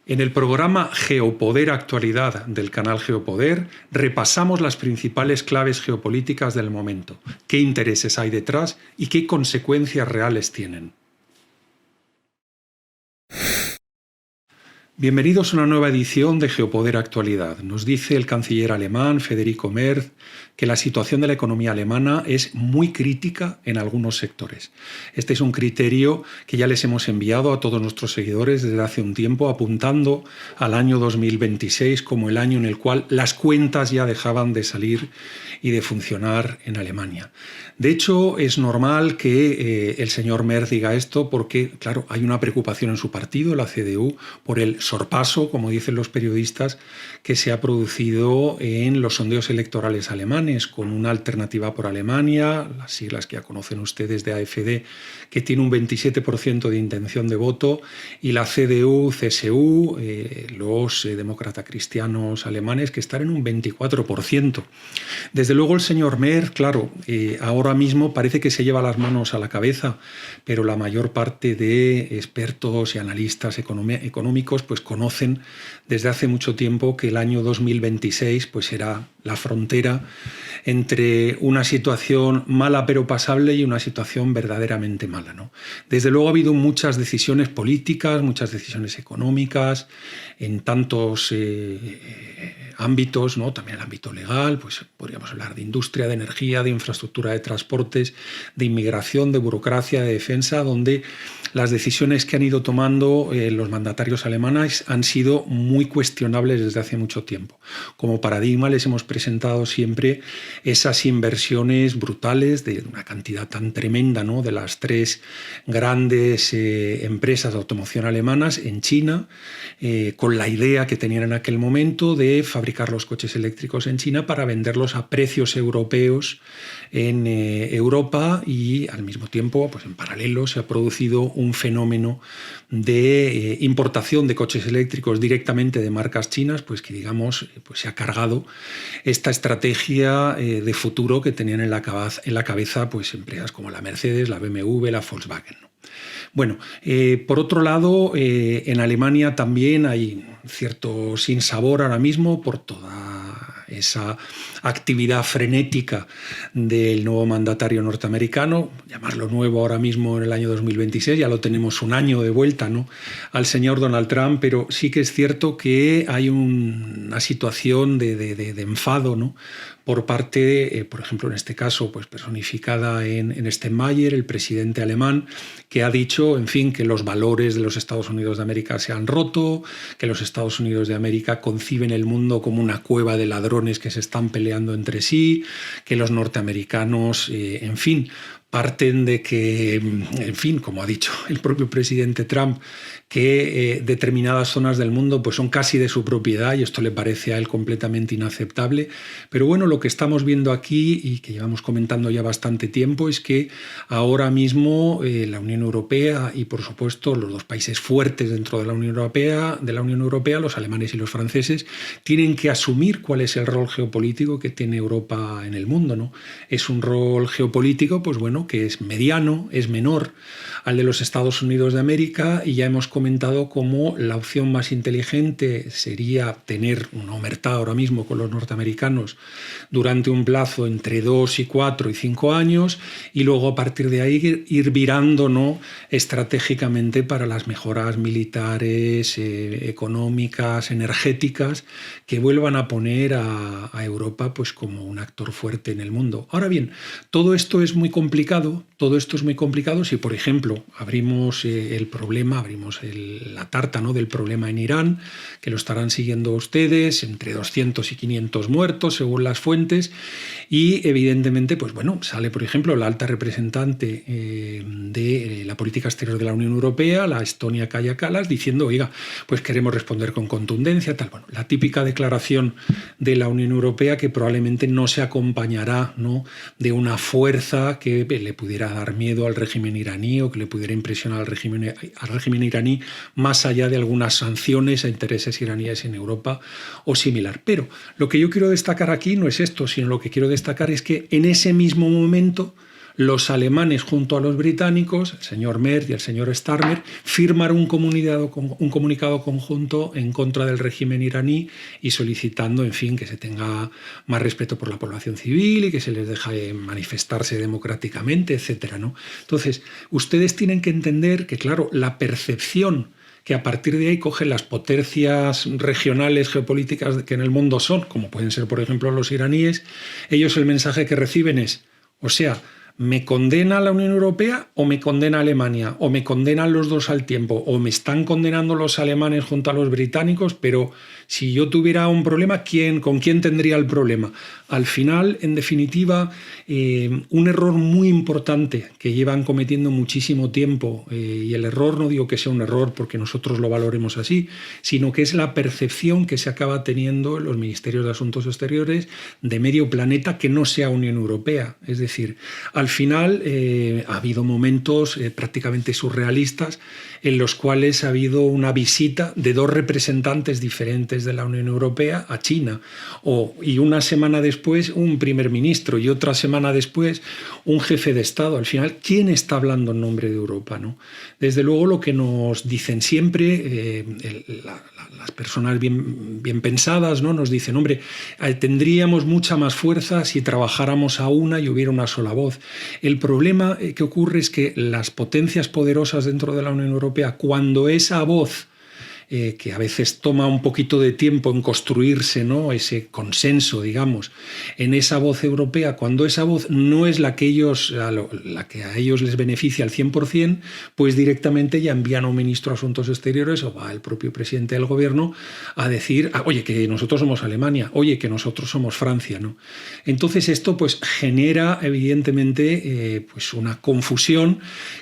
En el programa Geopoder Actualidad del canal Geopoder repasamos las principales claves geopolíticas del momento, qué intereses hay detrás y qué consecuencias reales tienen. Bienvenidos a una nueva edición de Geopoder Actualidad. Nos dice el canciller alemán Friedrich Merz que la situación de la economía alemana es muy crítica en algunos sectores. Este es un criterio que ya les hemos enviado a todos nuestros seguidores desde hace un tiempo, apuntando al año 2026 como el año en el cual las cuentas ya dejaban de salir y de funcionar en Alemania. De hecho, es normal que el señor Merz diga esto porque, claro, hay una preocupación en su partido, la CDU, por el sorpaso, como dicen los periodistas, que se ha producido en los sondeos electorales alemanes, con una alternativa por Alemania, las siglas que ya conocen ustedes de AfD, que tiene un 27% de intención de voto, y la CDU, CSU, los demócratas cristianos alemanes, que están en un 24%. Desde luego el señor Merz, claro, ahora mismo parece que se lleva las manos a la cabeza, pero la mayor parte de expertos y analistas económicos pues conocen desde hace mucho tiempo que el año 2026 pues será la frontera entre una situación mala pero pasable y una situación verdaderamente mala, ¿no? Desde luego ha habido muchas decisiones políticas, muchas decisiones económicas en tantos ámbitos, ¿no? También el ámbito legal, pues podríamos hablar de industria, de energía, de infraestructura de transportes, de inmigración, de burocracia, de defensa, donde las decisiones que han ido tomando los mandatarios alemanes han sido muy cuestionables desde hace mucho tiempo. Como paradigma les hemos presentado siempre esas inversiones brutales de una cantidad tan tremenda, ¿no? De las tres grandes empresas de automoción alemanas en China, con la idea que tenían en aquel momento de fabricar los coches eléctricos en China para venderlos a precios europeos en Europa, y al mismo tiempo, pues en paralelo, se ha producido un fenómeno de importación de coches eléctricos directamente de marcas chinas, pues que digamos pues se ha cargado esta estrategia de futuro que tenían en la cabeza pues empresas como la Mercedes, la BMW, la Volkswagen. Bueno, por otro lado, en Alemania también hay cierto sinsabor ahora mismo por toda esa actividad frenética del nuevo mandatario norteamericano, llamarlo nuevo ahora mismo en el año 2026, ya lo tenemos un año de vuelta, ¿no?, al señor Donald Trump, pero sí que es cierto que hay una situación de enfado, ¿no?, por parte, por ejemplo, en este caso, pues personificada en Steinmeier, el presidente alemán, que ha dicho, en fin, que los valores de los Estados Unidos de América se han roto, que los Estados Unidos de América conciben el mundo como una cueva de ladrones que se están peleando entre sí, que los norteamericanos, en fin, parten de que, en fin, como ha dicho el propio presidente Trump, que determinadas zonas del mundo pues son casi de su propiedad, y esto le parece a él completamente inaceptable. Pero bueno, lo que estamos viendo aquí y que llevamos comentando ya bastante tiempo es que ahora mismo la Unión Europea y por supuesto los dos países fuertes dentro de la Unión Europea, los alemanes y los franceses, tienen que asumir cuál es el rol geopolítico que tiene Europa en el mundo, ¿no? Es un rol geopolítico, pues bueno, que es mediano, es menor al de los Estados Unidos de América, y ya hemos comentado cómo la opción más inteligente sería tener una omertá ahora mismo con los norteamericanos durante un plazo entre 2 y 4 y 5 años, y luego a partir de ahí ir virando, ¿no?, estratégicamente para las mejoras militares, económicas, energéticas, que vuelvan a poner a Europa pues como un actor fuerte en el mundo. Ahora bien, todo esto es muy complicado si, por ejemplo, abrimos la tarta, ¿no?, del problema en Irán, que lo estarán siguiendo ustedes, entre 200 y 500 muertos según las fuentes, y evidentemente pues bueno, sale por ejemplo la alta representante de la política exterior de la Unión Europea, la Estonia Kaja Kallas, diciendo, oiga, pues queremos responder con contundencia, tal. Bueno, la típica declaración de la Unión Europea, que probablemente no se acompañará, ¿no?, de una fuerza que le pudiera dar miedo al régimen iraní o que le pudiera impresionar al régimen iraní, más allá de algunas sanciones a intereses iraníes en Europa o similar. Pero lo que yo quiero destacar aquí no es esto, sino lo que quiero destacar es que en ese mismo momento los alemanes junto a los británicos, el señor Merz y el señor Starmer, firmaron un comunicado conjunto en contra del régimen iraní y solicitando, en fin, que se tenga más respeto por la población civil y que se les deje manifestarse democráticamente, etcétera, ¿no? Entonces, ustedes tienen que entender que, claro, la percepción que a partir de ahí cogen las potencias regionales geopolíticas que en el mundo son, como pueden ser, por ejemplo, los iraníes, ellos el mensaje que reciben es, o sea, ¿me condena la Unión Europea o me condena Alemania? ¿O me condenan los dos al tiempo? ¿O me están condenando los alemanes junto a los británicos? Pero si yo tuviera un problema, ¿con quién tendría el problema? Al final, en definitiva, un error muy importante que llevan cometiendo muchísimo tiempo, y el error no digo que sea un error porque nosotros lo valoremos así, sino que es la percepción que se acaba teniendo en los ministerios de Asuntos Exteriores de medio planeta que no sea Unión Europea. Es decir, al final ha habido momentos prácticamente surrealistas en los cuales ha habido una visita de dos representantes diferentes de la Unión Europea a China, y una semana después un primer ministro y otra semana después un jefe de Estado. Al final, ¿quién está hablando en nombre de Europa, ¿no? Desde luego, lo que nos dicen siempre las personas bien pensadas, ¿no? Nos dicen, hombre, tendríamos mucha más fuerza si trabajáramos a una y hubiera una sola voz. El problema que ocurre es que las potencias poderosas dentro de la Unión Europea, cuando esa voz, que a veces toma un poquito de tiempo en construirse, ¿no? Ese consenso, digamos, en esa voz europea, cuando esa voz no es la que a ellos les beneficia al 100%, pues directamente ya envían a un ministro de Asuntos Exteriores o va el propio presidente del gobierno a decir, oye, que nosotros somos Alemania, oye, que nosotros somos Francia, ¿no? Entonces esto pues genera evidentemente pues una confusión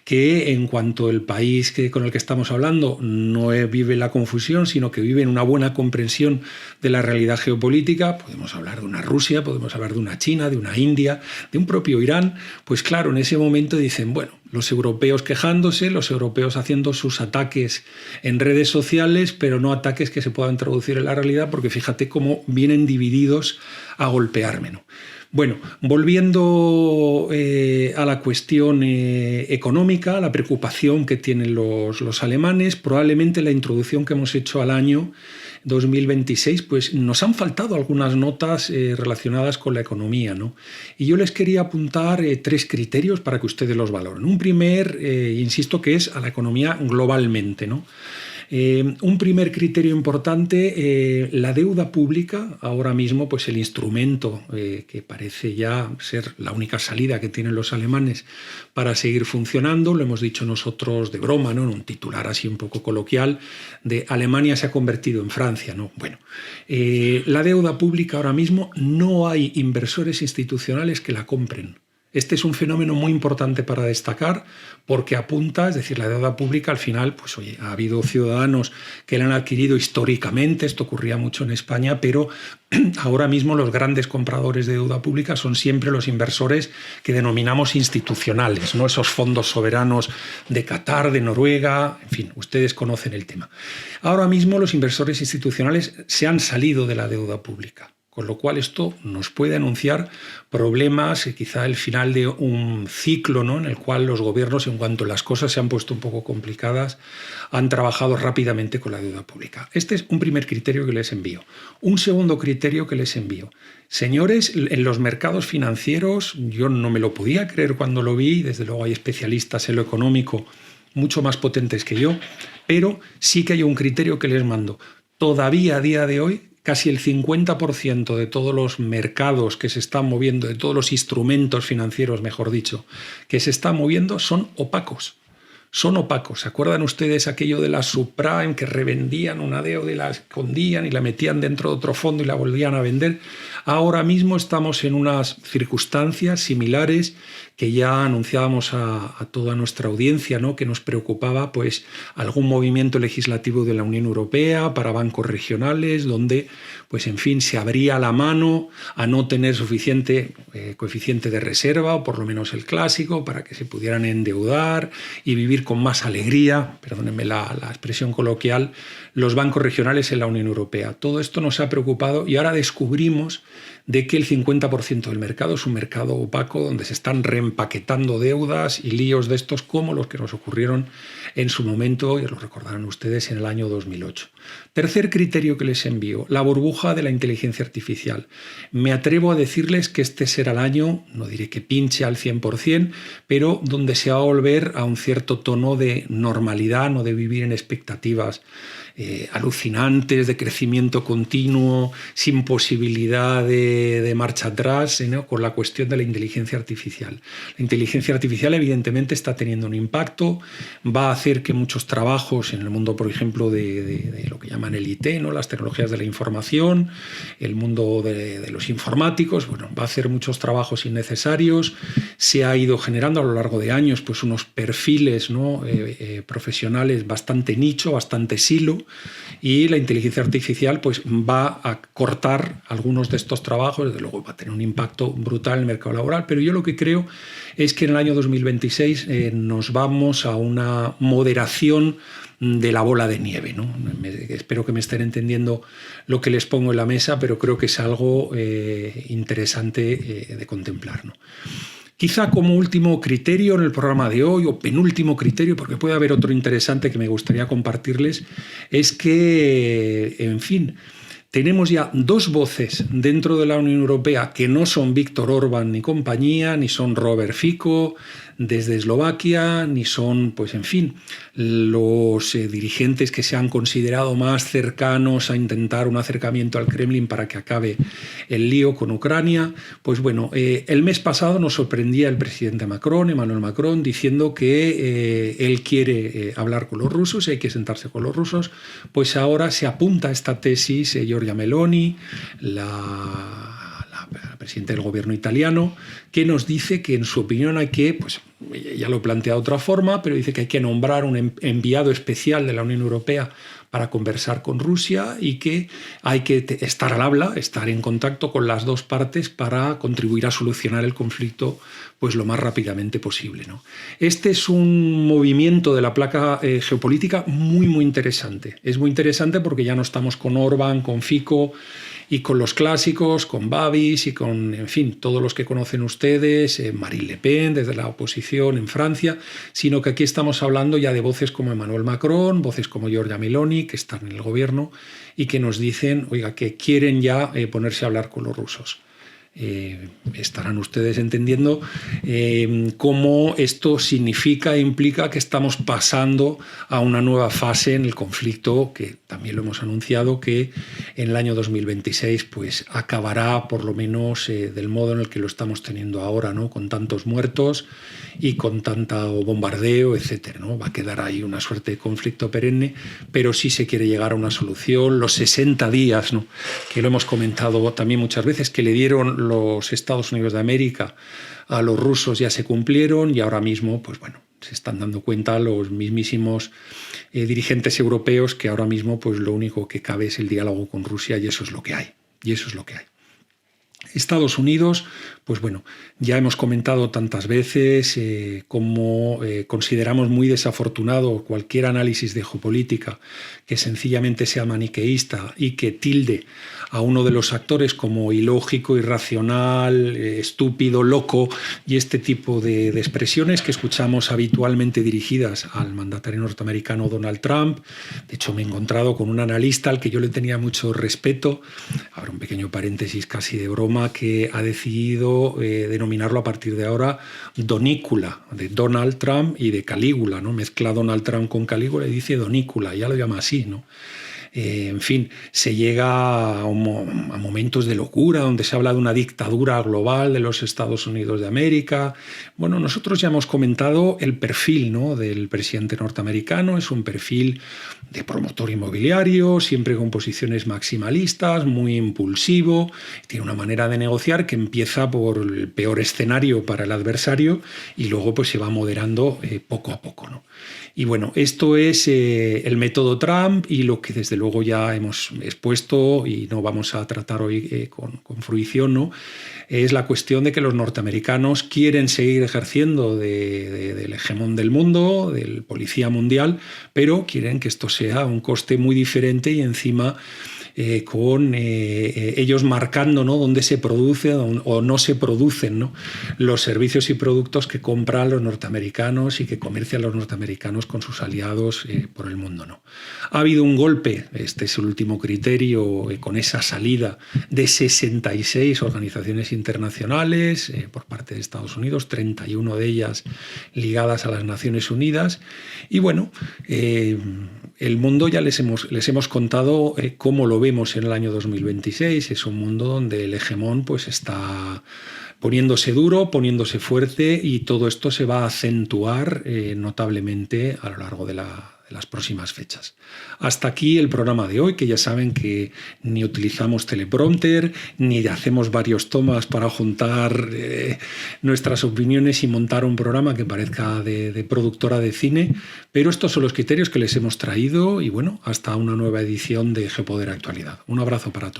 que, en cuanto el país con el que estamos hablando no vive la confusión, sino que vive en una buena comprensión de la realidad geopolítica, podemos hablar de una Rusia, podemos hablar de una China, de una India, de un propio Irán, pues claro, en ese momento dicen, bueno, los europeos quejándose, los europeos haciendo sus ataques en redes sociales, pero no ataques que se puedan traducir en la realidad, porque fíjate cómo vienen divididos a golpearme, ¿no? Bueno, volviendo a la cuestión económica, la preocupación que tienen los alemanes, probablemente la introducción que hemos hecho al año 2026, pues nos han faltado algunas notas relacionadas con la economía, ¿no? Y yo les quería apuntar 3 criterios para que ustedes los valoren. Un primer, insisto, que es a la economía globalmente, ¿no? Un primer criterio importante, la deuda pública, ahora mismo pues el instrumento que parece ya ser la única salida que tienen los alemanes para seguir funcionando, lo hemos dicho nosotros de broma, ¿no? En un titular así un poco coloquial, de Alemania se ha convertido en Francia, ¿no? Bueno, la deuda pública ahora mismo no hay inversores institucionales que la compren. Este es un fenómeno muy importante para destacar porque apunta, es decir, la deuda pública al final, pues oye, ha habido ciudadanos que la han adquirido históricamente, esto ocurría mucho en España, pero ahora mismo los grandes compradores de deuda pública son siempre los inversores que denominamos institucionales, no esos fondos soberanos de Qatar, de Noruega, en fin, ustedes conocen el tema. Ahora mismo los inversores institucionales se han salido de la deuda pública. Con lo cual esto nos puede anunciar problemas y quizá el final de un ciclo, ¿no? En el cual los gobiernos, en cuanto las cosas se han puesto un poco complicadas, han trabajado rápidamente con la deuda pública. Este es un primer criterio que les envío. Un segundo criterio que les envío. Señores, en los mercados financieros, yo no me lo podía creer cuando lo vi, desde luego hay especialistas en lo económico mucho más potentes que yo, pero sí que hay un criterio que les mando. Todavía a día de hoy, casi el 50% de todos los mercados que se están moviendo, de todos los instrumentos financieros, mejor dicho, que se están moviendo, son opacos. Son opacos. ¿Se acuerdan ustedes aquello de la subprime, que revendían una deuda y la escondían y la metían dentro de otro fondo y la volvían a vender? Ahora mismo estamos en unas circunstancias similares que ya anunciábamos a toda nuestra audiencia, ¿no? Que nos preocupaba pues algún movimiento legislativo de la Unión Europea para bancos regionales, donde pues en fin se abría la mano a no tener suficiente coeficiente de reserva, o por lo menos el clásico, para que se pudieran endeudar y vivir con más alegría, perdónenme la expresión coloquial, los bancos regionales en la Unión Europea. Todo esto nos ha preocupado y ahora descubrimos de que el 50% del mercado es un mercado opaco donde se están empaquetando deudas y líos de estos como los que nos ocurrieron en su momento, y lo recordarán ustedes, en el año 2008. Tercer criterio que les envío, la burbuja de la inteligencia artificial. Me atrevo a decirles que este será el año, no diré que pinche al 100%, pero donde se va a volver a un cierto tono de normalidad, no de vivir en expectativas alucinantes de crecimiento continuo, sin posibilidad de marcha atrás, ¿no? Con la cuestión de la inteligencia artificial. La inteligencia artificial evidentemente está teniendo un impacto, va a hacer que muchos trabajos en el mundo, por ejemplo, de lo que llaman el IT, ¿no? Las tecnologías de la información, el mundo de los informáticos, bueno, va a hacer muchos trabajos innecesarios. Se ha ido generando a lo largo de años pues, unos perfiles, ¿no? Profesionales bastante nicho, bastante silo, y la inteligencia artificial pues, va a cortar algunos de estos trabajos. Desde luego va a tener un impacto brutal en el mercado laboral, pero yo lo que creo es que en el año 2026 nos vamos a una moderación de la bola de nieve, ¿no? Espero que me estén entendiendo lo que les pongo en la mesa, pero creo que es algo interesante de contemplar, ¿no? Quizá como último criterio en el programa de hoy, o penúltimo criterio, porque puede haber otro interesante que me gustaría compartirles, es que, en fin, tenemos ya dos voces dentro de la Unión Europea que no son Víctor Orbán ni compañía, ni son Robert Fico desde Eslovaquia, ni son, pues en fin, los dirigentes que se han considerado más cercanos a intentar un acercamiento al Kremlin para que acabe el lío con Ucrania. Pues bueno, el mes pasado nos sorprendía el presidente Macron, Emmanuel Macron, diciendo que él quiere hablar con los rusos, hay que sentarse con los rusos. Pues ahora se apunta a esta tesis Giorgia Meloni, la presidenta del gobierno italiano, que nos dice que en su opinión hay que, pues ya lo plantea de otra forma, pero dice que hay que nombrar un enviado especial de la Unión Europea para conversar con Rusia y que hay que estar al habla, estar en contacto con las dos partes para contribuir a solucionar el conflicto pues lo más rápidamente posible, ¿no? Este es un movimiento de la placa geopolítica muy, muy interesante. Es muy interesante porque ya no estamos con Orbán, con Fico y con los clásicos, con Babis y con, en fin, todos los que conocen ustedes, Marine Le Pen desde la oposición en Francia, sino que aquí estamos hablando ya de voces como Emmanuel Macron, voces como Giorgia Meloni, que están en el gobierno y que nos dicen, oiga, que quieren ya ponerse a hablar con los rusos. Estarán ustedes entendiendo cómo esto significa e implica que estamos pasando a una nueva fase en el conflicto, que también lo hemos anunciado, que en el año 2026 pues acabará por lo menos del modo en el que lo estamos teniendo ahora, ¿no? Con tantos muertos y con tanto bombardeo, etcétera, ¿no? Va a quedar ahí una suerte de conflicto perenne, pero sí se quiere llegar a una solución. Los 60 días, ¿no? Que lo hemos comentado también muchas veces, que le dieron los Estados Unidos de América a los rusos ya se cumplieron, y ahora mismo, pues bueno, se están dando cuenta los mismísimos dirigentes europeos que ahora mismo pues lo único que cabe es el diálogo con Rusia, y eso es lo que hay. Y eso es lo que hay. Estados Unidos, pues bueno, ya hemos comentado tantas veces cómo consideramos muy desafortunado cualquier análisis de geopolítica que sencillamente sea maniqueísta y que tilde a uno de los actores como ilógico, irracional, estúpido, loco, y este tipo de expresiones que escuchamos habitualmente dirigidas al mandatario norteamericano Donald Trump. De hecho, me he encontrado con un analista al que yo le tenía mucho respeto, ahora un pequeño paréntesis casi de broma, que ha decidido denominarlo a partir de ahora Donícula, de Donald Trump y de Calígula, ¿no? Mezcla Donald Trump con Calígula y dice Donícula, ya lo llama así, ¿no? En fin, se llega a momentos de locura donde se habla de una dictadura global de los Estados Unidos de América. Bueno, nosotros ya hemos comentado el perfil, ¿no? Del presidente norteamericano. Es un perfil de promotor inmobiliario, siempre con posiciones maximalistas, muy impulsivo. Tiene una manera de negociar que empieza por el peor escenario para el adversario y luego pues se va moderando poco a poco, ¿no? Y bueno, esto es el método Trump, y lo que desde luego ya hemos expuesto y no vamos a tratar hoy con fruición, ¿no? Es la cuestión de que los norteamericanos quieren seguir ejerciendo del hegemón del mundo, del policía mundial, pero quieren que esto sea a un coste muy diferente y encima con ellos marcando, ¿no?, dónde se produce o no se producen, ¿no?, los servicios y productos que compran los norteamericanos y que comercian los norteamericanos con sus aliados por el mundo, ¿no? Ha habido un golpe, este es el último criterio, con esa salida de 66 organizaciones internacionales por parte de Estados Unidos, 31 de ellas ligadas a las Naciones Unidas. Y bueno, el mundo ya les hemos contado cómo lo vemos en el año 2026. Es un mundo donde el hegemón pues está poniéndose duro, poniéndose fuerte, y todo esto se va a acentuar notablemente a lo largo de las próximas fechas. Hasta aquí el programa de hoy, que ya saben que ni utilizamos teleprompter, ni hacemos varios tomas para juntar nuestras opiniones y montar un programa que parezca de productora de cine, pero estos son los criterios que les hemos traído y bueno, hasta una nueva edición de Geopoder Actualidad. Un abrazo para todos.